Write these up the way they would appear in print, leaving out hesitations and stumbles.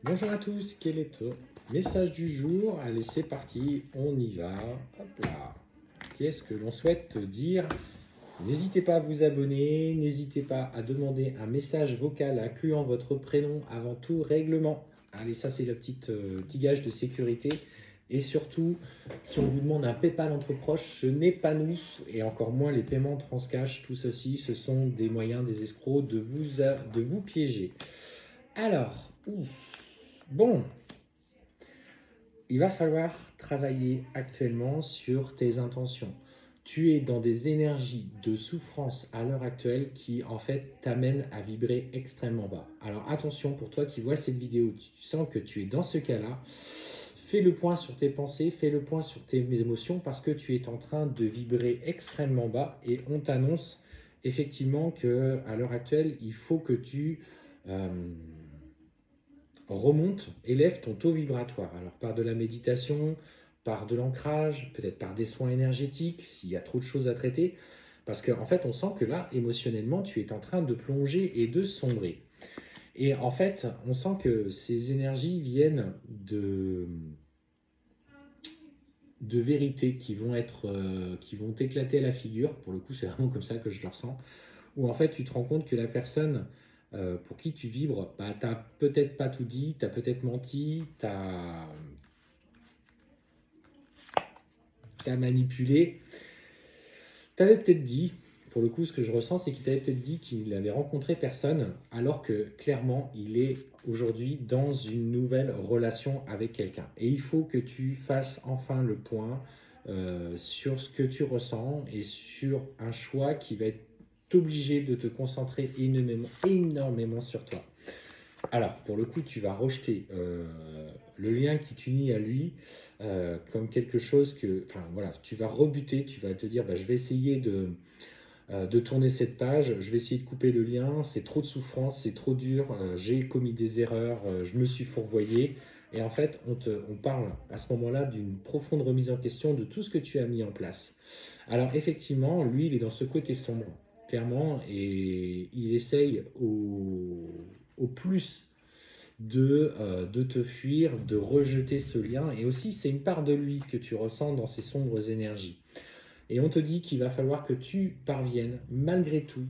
Bonjour à tous, quel est ton message du jour? Allez, c'est parti, on y va. Hop là. Qu'est-ce que l'on souhaite te dire? N'hésitez pas à vous abonner, n'hésitez pas à demander un message vocal incluant votre prénom avant tout règlement. Allez, ça c'est le petit gage de sécurité. Et surtout, si on vous demande un PayPal entre proches, ce n'est pas nous, et encore moins les paiements Transcash. Tout ceci, ce sont des moyens des escrocs de vous piéger. Alors, bon, il va falloir travailler actuellement sur tes intentions. Tu es dans des énergies de souffrance à l'heure actuelle qui en fait t'amènent à vibrer extrêmement bas. Alors attention, pour toi qui vois cette vidéo, tu sens que tu es dans ce cas-là, fais le point sur tes pensées, fais le point sur tes émotions parce que tu es en train de vibrer extrêmement bas et on t'annonce effectivement que à l'heure actuelle, il faut que tu remonte, élève ton taux vibratoire. Alors par de la méditation, par de l'ancrage, peut-être par des soins énergétiques, s'il y a trop de choses à traiter. Parce qu'en fait, on sent que là, émotionnellement, tu es en train de plonger et de sombrer. Et en fait, on sent que ces énergies viennent de vérités qui vont t'éclater à la figure. Pour le coup, c'est vraiment comme ça que je le ressens. Où en fait, tu te rends compte que la personne pour qui tu vibres, bah, tu n'as peut-être pas tout dit, tu as peut-être menti, tu as manipulé. Tu avais peut-être dit, pour le coup, ce que je ressens, c'est qu'il t'avait peut-être dit qu'il avait rencontré personne, alors que clairement, il est aujourd'hui dans une nouvelle relation avec quelqu'un. Et il faut que tu fasses enfin le point sur ce que tu ressens et sur un choix qui va être obligé de te concentrer énormément sur toi. Alors, pour le coup, tu vas rejeter le lien qui t'unit à lui comme quelque chose que, enfin voilà, tu vas rebuter, tu vas te dire, bah, je vais essayer de tourner cette page, je vais essayer de couper le lien, c'est trop de souffrance, c'est trop dur, j'ai commis des erreurs, je me suis fourvoyé. Et en fait, on parle à ce moment-là d'une profonde remise en question de tout ce que tu as mis en place. Alors effectivement, lui, il est dans ce côté sombre, clairement, et il essaye au plus de te fuir, de rejeter ce lien. Et aussi, c'est une part de lui que tu ressens dans ces sombres énergies. Et on te dit qu'il va falloir que tu parviennes, malgré tout,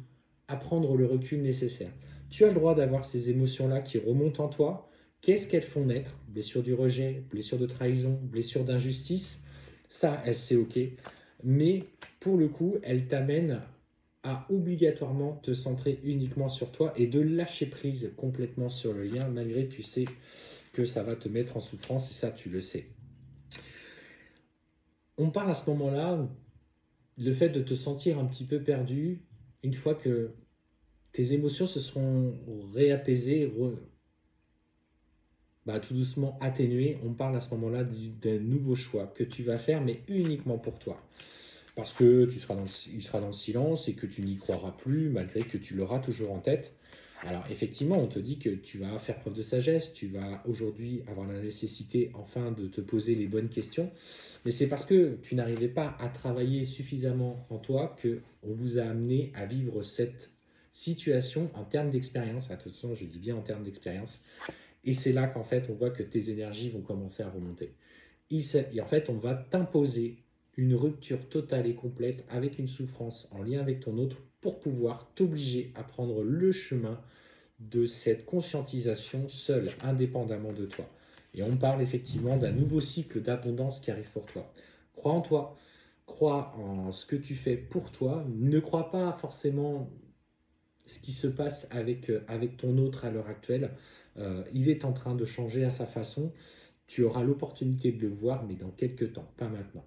à prendre le recul nécessaire. Tu as le droit d'avoir ces émotions-là qui remontent en toi. Qu'est-ce qu'elles font naître? Blessure du rejet, blessure de trahison, blessure d'injustice. Ça, c'est OK. Mais pour le coup, elles t'amènent à obligatoirement te centrer uniquement sur toi et de lâcher prise complètement sur le lien, malgré tu sais que ça va te mettre en souffrance et ça, tu le sais. On parle à ce moment-là le fait de te sentir un petit peu perdu une fois que tes émotions se seront réapaisées, tout doucement atténuées. On parle à ce moment-là d'un nouveau choix que tu vas faire, mais uniquement pour toi. Parce que il sera dans le silence et que tu n'y croiras plus, malgré que tu l'auras toujours en tête. Alors effectivement, on te dit que tu vas faire preuve de sagesse, tu vas aujourd'hui avoir la nécessité enfin de te poser les bonnes questions, mais c'est parce que tu n'arrivais pas à travailler suffisamment en toi qu'on vous a amené à vivre cette situation en termes d'expérience. Attention, je dis bien en termes d'expérience. Et c'est là qu'en fait, on voit que tes énergies vont commencer à remonter. Et en fait, on va t'imposer une rupture totale et complète avec une souffrance en lien avec ton autre pour pouvoir t'obliger à prendre le chemin de cette conscientisation seule, indépendamment de toi. Et on parle effectivement d'un nouveau cycle d'abondance qui arrive pour toi. Crois en toi, crois en ce que tu fais pour toi, ne crois pas forcément ce qui se passe avec ton autre à l'heure actuelle. Il est en train de changer à sa façon. Tu auras l'opportunité de le voir, mais dans quelques temps, pas maintenant.